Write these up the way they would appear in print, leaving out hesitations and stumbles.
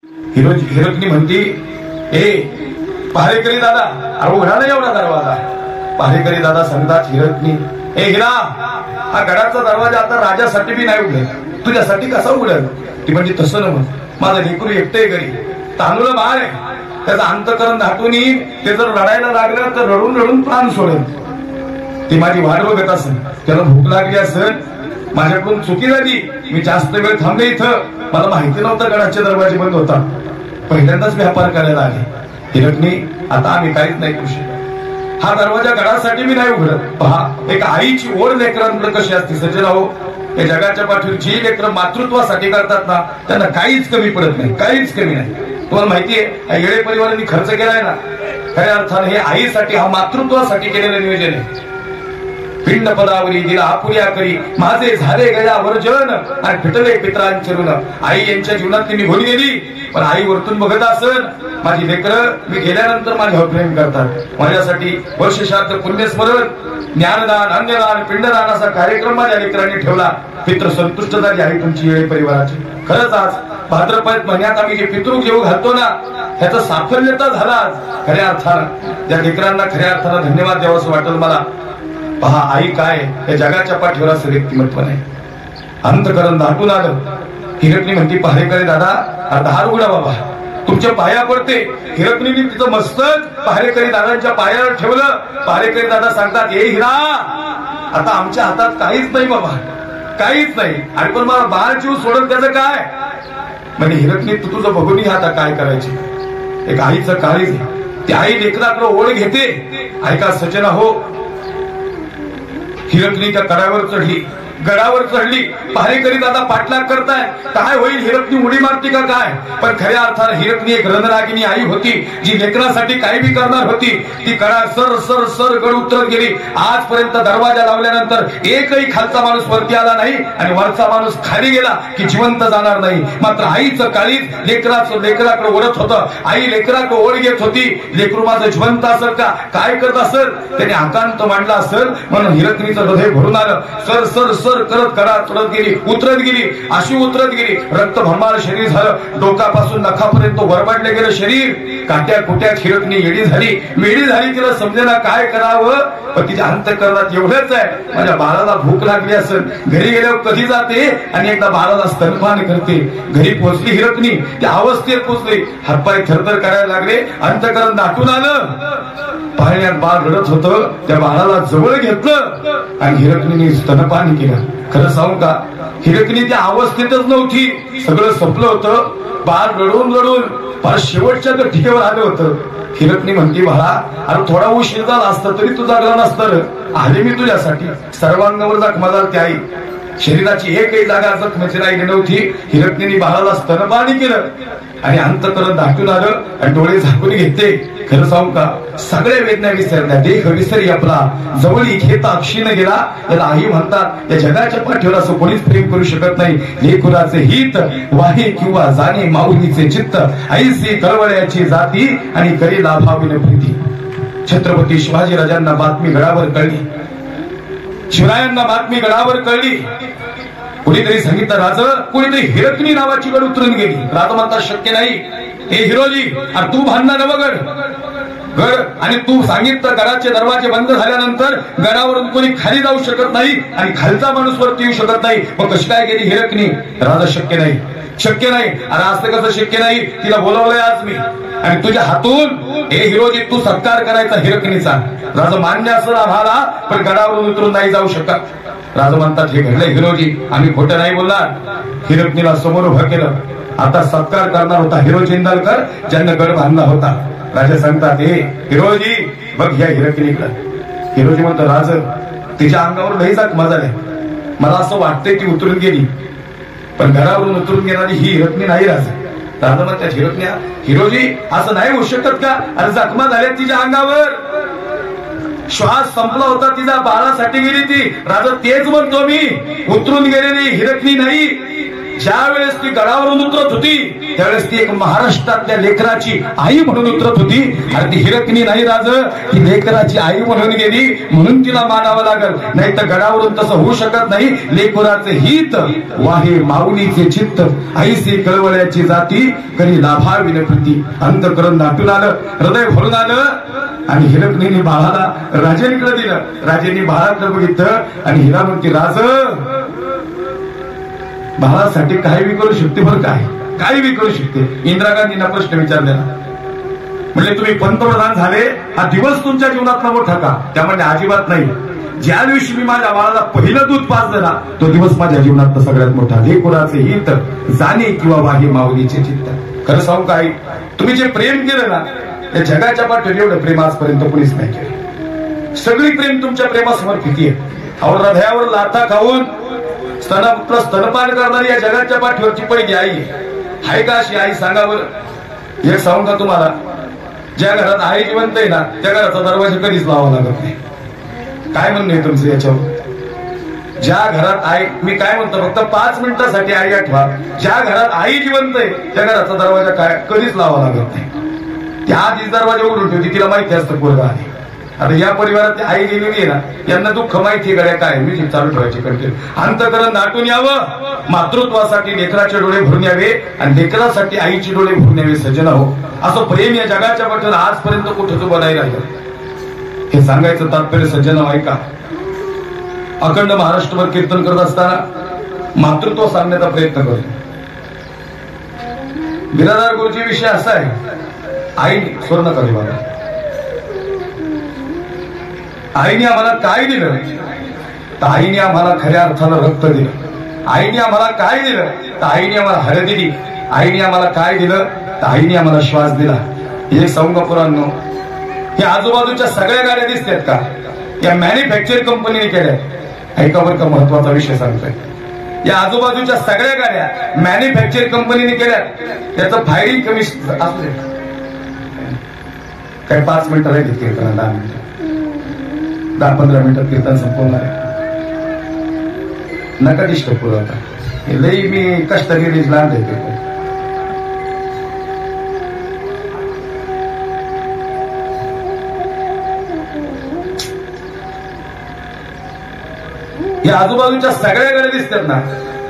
हिरकणी म्हणती, ए पहारेकरी दादा, अरे उघडा नाही एवढा दरवाजा. पहारेकरी दादा सांगतात हिरकणी, ए हिरा, हा गडाचा दरवाजा आता राजासाठी बी नाही उघडेल, तुझ्यासाठी कसा उघडेल? ती म्हणजे तसं नव्हतं, माझं लेकरू एकटंय घरी, तांदूळ बाहेर आहे, त्याचं अंतकरण दाटून येईल, ते जर रडायला लागलं तर रडून रडून प्राण सोडेल. ती माझी वाट बघत असेल, त्याला भूक लागली असेल, माझ्याकडून चुकी झाली, मी जास्त वेळ थांबले इथं, मला माहिती नव्हतं गडाचे दरवाजे बंद होता, पहिल्यांदाच व्यापार करायला आले. हिरकणी, आता आम्ही काहीच नाही करू शकत, हा दरवाजा गडासाठी मी नाही उघडत. पहा, एक आईची ओढ लेकरांकडे कशी असते सज्जनाहो. या जगाच्या पाठीवर जी लेकरं मातृत्वासाठी करतात ना, त्यांना काहीच कमी पडत नाही, काहीच कमी नाही. तुम्हाला माहितीये, येळे परिवारांनी खर्च केलाय ना, खऱ्या अर्थाने हे आईसाठी, हा मातृत्वासाठी केलेलं नियोजन आहे. पिंड पदावरी दिला आपुल्या करी, माझे झाले गया वर्जन आणि फिटले पितरांचरून. आई यांच्या जीवनात निघून गेली, पण आई वरतून बघत असेल, माझी लेकरं मी गेल्यानंतर माझ्यावर प्रेम करतात, माझ्यासाठी वर्षश्राद्ध पुण्यस्मरण ज्ञानदान अन्नदान पिंडदान असा कार्यक्रम माझ्या लेकरांनी ठेवला. पितृ संतुष्ट झाली आहे तुमची येळे परिवाराची. खरंच आज भाद्रपद महिन्यात आम्ही जे पितृ जेव घालतो ना, ह्याचं साफल्यता झाला आज. खऱ्या अर्थानं या लेकरांना खऱ्या अर्थानं धन्यवाद द्यावं असं वाटलं मला. पहा, आई काय या जगाच्या पाठीवर असं व्यक्तिमत्व नाही, अंतकरण दाटून आलं. हिरकणी म्हणती, पहारेकरी दादा, दार उघडा बाबा, तुमच्या पाया पडते. हिरकणीने तिचं मस्तक पहारेकरी दादांच्या पायावर ठेवलं. पहारेकरी दादा सांगतात, ए हिरा, आता आमच्या हातात काहीच नाही बाबा, काहीच नाही, आणि पण मला बाळ जीव सोडत त्याचं काय? म्हणजे हिरकणी, तू तुझं बघून आता काय करायचे. एक आईचं काळीज, ती आई लेकराकडे ओढ घेते. ऐका सज्जना हो, हिरकणी त्या गडावर चढली. पहारेकरी दादा पाठलाग करताय, काय होईल, हिरकणी उडी मारती का काय? पण खऱ्या अर्थानं हिरकणी एक रणरागिनी आई होती, जी लेकरासाठी काही बी करणार होती. ती कडा सर सर सर गड उतरत गेली. आजपर्यंत दरवाजा लावल्यानंतर एकही खालचा माणूस वरती आला नाही, आणि वरचा माणूस खाली गेला की जिवंत जाणार नाही. मात्र आईचं काळीज लेकराकडे ओढत होतं. आई लेकराकडे ओढ घेत होती. लेकरू माझं जिवंत असेल का, काय करत असेल, त्याने आकांत मांडला असेल, म्हणून हिरकणीचं हृदय भरून आलं. सर सर सर करत कडा चढत गेली, उतरत गेली, अशी उतरत गेली. रक्त भरमार शरीर झालं, डोकापासून नखापर्यंत वरबडले गेलं शरीर. काट्या कुट्यात हिरकणी येडी झाली, वेडी झाली. तिला समजेना काय करावं, पण तिच्या अंतःकरणात एवढंच आहे, माझ्या बाळाला भूक लागली असेल, घरी गेल्यावर कधी जाते आणि एकदा बाळाला स्तनपान करते. घरी पोहोचली हिरकणी, त्या अवस्थेत पोहोचली, हातपाय थरथर करायला लागले, अंतःकरण दाटून आलं. पाण्यात बाळ रडत होतं, त्या बाळाला जवळ घेतलं आणि हिरकणीने स्तनपान केलं. खरं सांगू का, हिरकणी त्या अवस्थेतच नव्हती, सगळं संपलं होतं. बाळ रडून रडून फार शेवटच्या गठीवर आलं होतं. हिरकणी म्हणती, बाळा, अरे थोडा उशीर झाला असता तरी तू जागला नसतं, आले मी तुझ्यासाठी. सर्वांगावर जखमा झाली त्या आई, शरीराची एकही जागा जखमेची राहिली नव्हती. हिरकणीने बाळाला स्तनपान केलं आणि अंतःकरण दाटून आलं आणि डोळे झाकून घेते. खरं सांगू का, सगळ्या वेदना विसरल्या, देह विसरी आपला, जवळी घेता अक्षीनं गेला. याला आई म्हणतात. या जगाच्या पाठीवर असं कोणीच प्रेम करू शकत नाही. लेकुराचे हित वाहे किंवा जाणे माऊलीचे चित्त, ऐसी कळवळ्याची जाती आणि करी लाभाविन प्रीती. छत्रपती शिवाजी राजांना बातमी गडावर कळली, शिवरायांना बातमी गडावर कळली. कुणीतरी सांगितलं, राज, कुणीतरी हिरकणी नावाची गड उतरून गेली. राजा म्हणतात, शक्य नाही, हे हिरोजी, आणि तू भांडणार गड, आणि तू सांगितलं गडाचे दरवाजे बंद झाल्यानंतर गडावरून कोणी खाली जाऊ शकत नाही आणि खालचा माणूस वरती येऊ शकत नाही. मग कशी काय गेली हिरकणी? राजा, शक्य नाही, शक्य नाही. अरे असं कसं शक्य नाही? तिला बोलवलंय आज मी, आणि तुझ्या हातून हे हिरोजी तू सत्कार करायचा हिरकणीचा. राजा, मान्य असेल आम्हाला, पण गडावरून उतरून नाही जाऊ शकत. राजा म्हणतात, हे घडलंय हिरोजी, आम्ही खोटं नाही बोलणार. हिरकणीला समोर उभं केलं. आता सत्कार करणार होता हिरोजी इंदालकर, ज्यांना गड बांधला होता. राजा सांगतात, हे हिरोजी, बघ ह्या हिरकणीकडं. हिरोजी म्हणतो, राज, तिच्या अंगावर लई जखमा झाल्या, मला असं वाटतंय ती उतरून गेली, पण घरावरून उतरून गेणारी ही हिरकणी नाही. राजा म्हणतात, हिरकण्या, हिरोजी असं नाही होऊ शकत का? अरे जखमा झाल्या तिच्या अंगावर, श्वास संपला होता तिचा, बाळासाठी गेली ती. राजा, तेच म्हणतो मी, उतरून गेलेली हिरकणी नाही. ज्या वेळेस ती गडावरून उतरत होती त्यावेळेस ती एक महाराष्ट्रातल्या लेकराची आई म्हणून उतरत होती. आणि ती हिरकणी नाही राज, ती लेकराची आई म्हणून गेली म्हणून तिला मानावं लागल. नाही तर गडावरून तसं होऊ शकत नाही. लेकराचे हित वाहे माऊलीचे चित्त, आईसे कळवळ्याची जाती कधी लाभाविन प्रीती. अंतकरण दाटून आलं, हृदय भरून आलं आणि हिरकणीने बाळाला राजेंकडे दिलं. राजेंनी बाळाकडे बघितलं आणि हिरा म्हणते राज बाळासाठी काही बी करू शकते. बरं काय काही बी करू शकते. इंदिरा गांधींना प्रश्न विचारला, म्हणजे तुम्ही पंतप्रधान झाले हा दिवस तुमच्या जीवनातला मोठा का? त्यामध्ये अजिबात नाही. ज्या दिवशी मी माझ्या बाळाला पहिलं दूध पाजलं ना तो दिवस माझ्या जीवनातला सगळ्यात मोठा. लेकराचे हित जाणे किंवा वाहे माऊलीचे चित्त. खरं सांगू काय, तुम्ही जे प्रेम केलं ना त्या जगाच्या पाठीवर एवढं प्रेम आजपर्यंत कोणीच नाही केलं. सगळी प्रेम तुमच्या प्रेमासमोर किती आहे. हृदयावर लाथा खाऊन स्तनपान करणारी या जगाच्या पाठीवरची पहिली आई आहे का? अशी आई सांगा बरं. एक सांगू का तुम्हाला, ज्या घरात आई जिवंत आहे ना त्या घराचा दरवाजा कधीच लावावा लागत नाही. काय म्हणणं आहे तुमचं याच्यावर? ज्या घरात आई, मी काय म्हणतो फक्त 5 मिनिटासाठी आई आठवा, ज्या घरात आई जिवंत आहे त्या घराचा दरवाजा काय कधीच लावावा लागत नाही. त्या आधीच दरवाजा उघडून ठेवते, तिला माहिती असतं पोरगा आहे. आता या परिवारात आई गेलेली आहे ना यांना दुःख माहिती गड्या काय म्युझिक चालू ठेवायचे कंटिन्यू. अंतकरण दाटून यावं, मातृत्वासाठी लेकराचे डोळे भरून यावे आणि लेकरासाठी आईचे डोळे भरून यावे. सज्जन हो, असं प्रेम या जगाच्या पाठीवर आजपर्यंत कुठं उभं नाही राहिलं. हे सांगायचं तात्पर्य सज्जन ऐका, अखंड महाराष्ट्रभर कीर्तन करत असताना मातृत्व सांगण्याचा प्रयत्न करतो. बिरादार गुरुजी विषय असा आहे, आई स्वर्ण करी बघा, आईने आम्हाला काय दिलं तर आईने आम्हाला खऱ्या अर्थानं रक्त दिलं. आईने आम्हाला काय दिलं तर आईने आम्हाला हळद दिली. आईने आम्हाला काय दिलं तर आईने आम्हाला श्वास दिला. हे संगपुरांनो, हे आजूबाजूच्या सगळ्या गाड्या दिसतात का या मॅन्युफॅक्चर कंपनीने केल्या. ऐका बरं का, महत्वाचा विषय सांगतोय. या आजूबाजूच्या सगळ्या गाड्या मॅन्युफॅक्चर कंपनीने केल्या. त्याचं फायरिंग कमी असू दे काय 5 मिनिटं राहिली कीर्तन, 10 मिनिटं 10-15 मिनिटात कीर्तन संपवणार आहे. नका डिस्टर्ब करू. आता लई मी कष्टाने लहान देते. या आजूबाजूच्या सगळ्या गाड्या दिसतात ना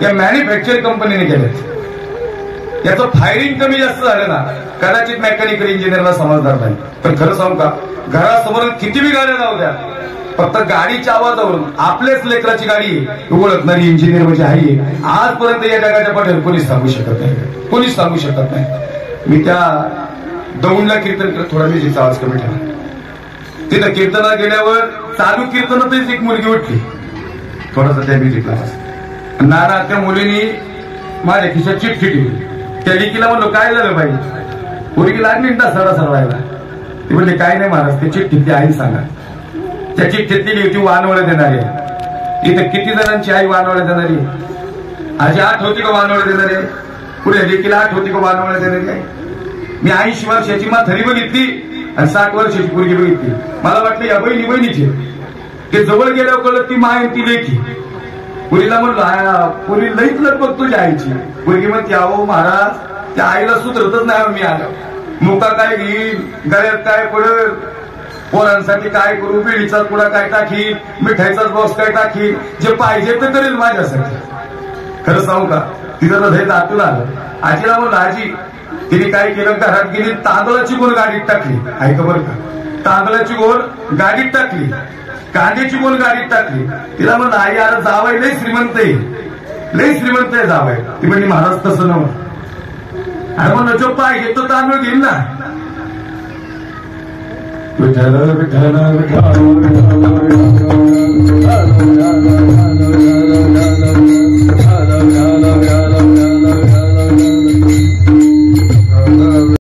या मॅन्युफॅक्चर कंपनीने केल्यात. याचं फायरिंग कमी जास्त झालं ना कदाचित मेकॅनिकल इंजिनियरला समजणार नाही. पण खरं सांगू का, घरासमोर किती बी गाड्या जाऊ द्या, फक्त गाडीच्या आवाजावरून आपल्याच लेकराची गाडी ओळखणारी इंजिनियर म्हणजे आई आजपर्यंत या जगाच्या पाठीवर कोणीच सांगू शकत नाही. कोणीच सांगू शकत नाही. मी त्या दौंडला कीर्तन करत, थोडा म्युझिकचा आवाज कमी ठेवा. तिथं कीर्तनाला गेल्यावर चालू कीर्तनातच एक मुलगी उठली, थोडासा त्या म्युझिकला आवाज. नाना त्या मुलीने माझ्या खिशात चिठ्ठी ठेवली. त्या लेकीला म्हणलो काय झालं बाई? पोरगी लागली ना सरळ सरवायला. ती म्हणली काय नाही महाराज, ते चिठ्ठीतली आई सांगा. त्या चिठ्ठीतली होती वानवळे देणारी. इथं किती जणांची आई वानवळे देणारी? आजी 8 होती का वानवळे देणारी? पुढे लेकीला 8 होती का वानवळे देणारी आहे? मी 80 वर्षाची म्हातारी बघितली आणि 60 वर्षाची पोरगी बघितली. मला वाटलं या बहिणीचे. ते जवळ गेल्यावर कळलं ती माय ती लेकी. पुरीला म्हणलं पुरी लईच लगबग तुझ्या आईची. पुरगी म्हणते अहो महाराज त्या आईला सुधरतच नाही. मी आलो मुका काय घेईल, गळ्यात काय पडल, पोरांसाठी काय करू, बिडीचा पुडा काय टाकी, मिठाईचाच बॉक्स काय टाकी, जे पाहिजे ते करेल माझ्यासाठी. खरं सांगू का, तिचं हृदय दाटून आलं. आजीला म्हणलं आजी, तिने काय केलं, घरात गेली तांदळाची गोल गाडीत टाकली. ऐका बरं का, तांदळाची गोल गाडीत टाकली, कांद्याची गोल गाडीत टाकली. तिला म्हणलं आई अरे जावाय लय श्रीमंत आहे, लय श्रीमंत आहे जावाय. ती म्हणली महाराज तसं नव्हतं. अरे म्हणलं जो पाहिजे तो तांदूळ घेईन ना. विठ्ठल विठ्ठल विठ्ठल